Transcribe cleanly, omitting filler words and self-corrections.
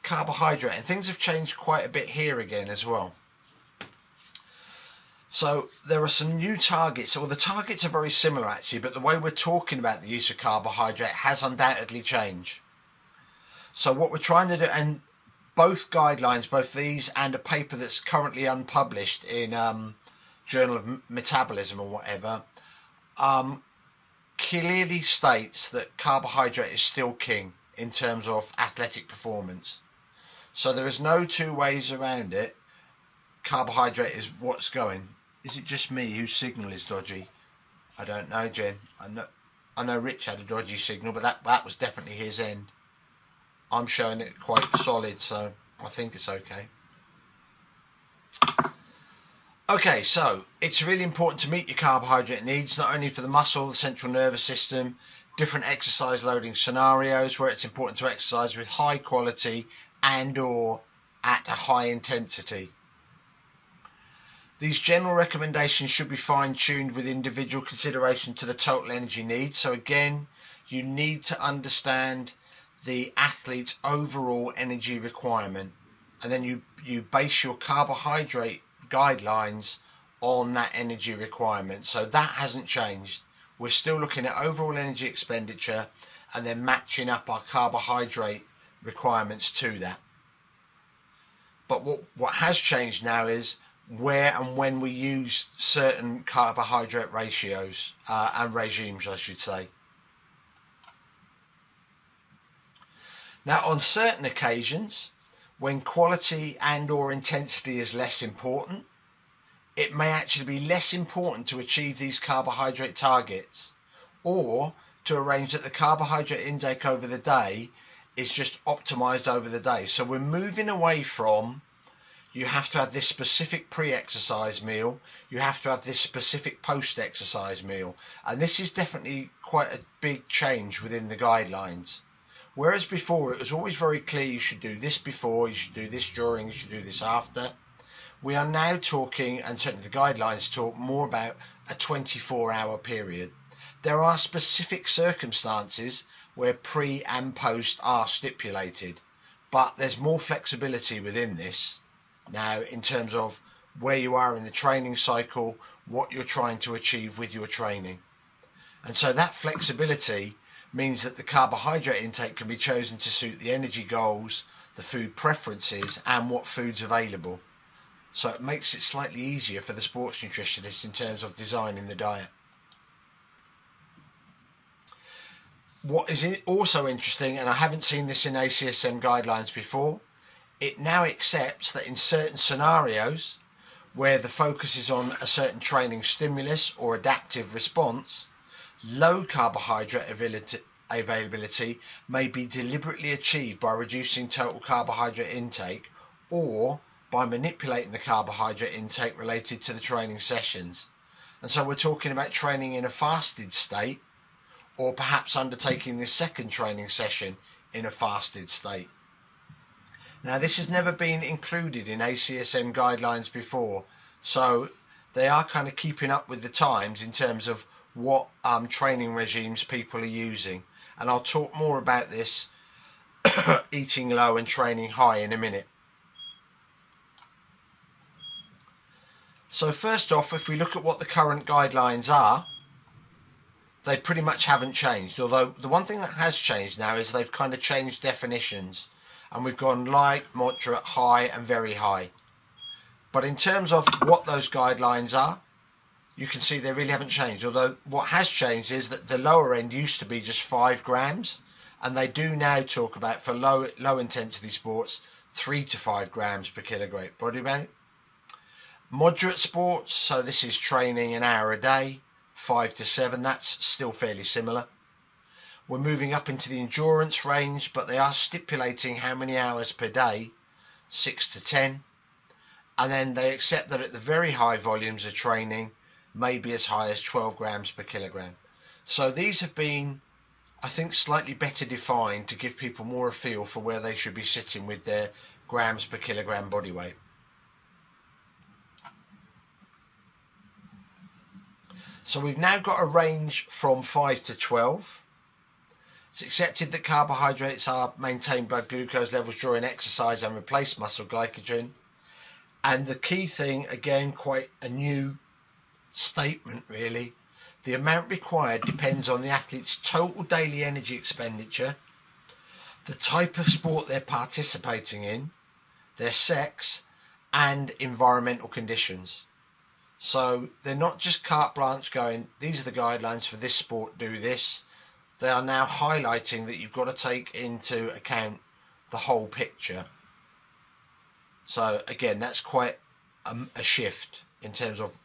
carbohydrate, and things have changed quite a bit here again as well. So there are some new targets, or the targets are very similar actually, but the way we're talking about the use of carbohydrate has undoubtedly changed. So what we're trying to do, and both guidelines, both these and a paper that's currently unpublished in Journal of Metabolism or whatever, clearly states that carbohydrate is still king in terms of athletic performance. So there is no two ways around it. Carbohydrate is what's going. Is it just me whose signal is dodgy? I don't know, Jen. I know Rich had a dodgy signal, but that was definitely his end. I'm showing it quite solid, so I think it's okay. Okay, so it's really important to meet your carbohydrate needs, not only for the muscle, the central nervous system, different exercise loading scenarios where it's important to exercise with high quality and or at a high intensity. These general recommendations should be fine-tuned with individual consideration to the total energy needs. So again, you need to understand the athlete's overall energy requirement, and then you base your carbohydrate guidelines on that energy requirement. So that hasn't changed. We're still looking at overall energy expenditure and then matching up our carbohydrate requirements to that. But what has changed now is where and when we use certain carbohydrate ratios and regimes, I should say. Now, on certain occasions, when quality and or intensity is less important, it may actually be less important to achieve these carbohydrate targets, or to arrange that the carbohydrate intake over the day is just optimized over the day. So we're moving away from you have to have this specific pre-exercise meal, you have to have this specific post-exercise meal, and this is definitely quite a big change within the guidelines. Whereas before it was always very clear you should do this before, you should do this during, you should do this after. We are now talking, and certainly the guidelines talk more about a 24-hour period. There are specific circumstances where pre and post are stipulated, but there's more flexibility within this now in terms of where you are in the training cycle, what you're trying to achieve with your training. And so that flexibility means that the carbohydrate intake can be chosen to suit the energy goals, the food preferences, and what food's available. So it makes it slightly easier for the sports nutritionist in terms of designing the diet. What is also interesting, and I haven't seen this in ACSM guidelines before, it now accepts that in certain scenarios where the focus is on a certain training stimulus or adaptive response, low carbohydrate availability may be deliberately achieved by reducing total carbohydrate intake or by manipulating the carbohydrate intake related to the training sessions. And so we're talking about training in a fasted state, or perhaps undertaking this second training session in a fasted state. Now, this has never been included in ACSM guidelines before, so they are kind of keeping up with the times in terms of what training regimes people are using. And I'll talk more about this eating low and training high in a minute. So first off, if we look at what the current guidelines are, they pretty much haven't changed. Although the one thing that has changed now is they've kind of changed definitions. And we've gone light, moderate, high and very high. But in terms of what those guidelines are, you can see they really haven't changed. Although what has changed is that the lower end used to be just 5 grams, and they do now talk about, for low intensity sports, 3 to 5 grams per kilogram body weight. Moderate sports, so this is training an hour a day, 5 to 7, that's still fairly similar. We're moving up into the endurance range, but they are stipulating how many hours per day, 6 to 10. And then they accept that at the very high volumes of training, may be as high as 12 grams per kilogram. So these have been, I think, slightly better defined to give people more a feel for where they should be sitting with their grams per kilogram body weight. So we've now got a range from 5 to 12. It's accepted that carbohydrates are maintain blood glucose levels during exercise and replace muscle glycogen. And the key thing, again, quite a new statement really, the amount required depends on the athlete's total daily energy expenditure, the type of sport they're participating in, their sex, and environmental conditions. So they're not just carte blanche going, these are the guidelines for this sport, do this. They are now highlighting that you've got to take into account the whole picture. So again, that's quite a shift in terms of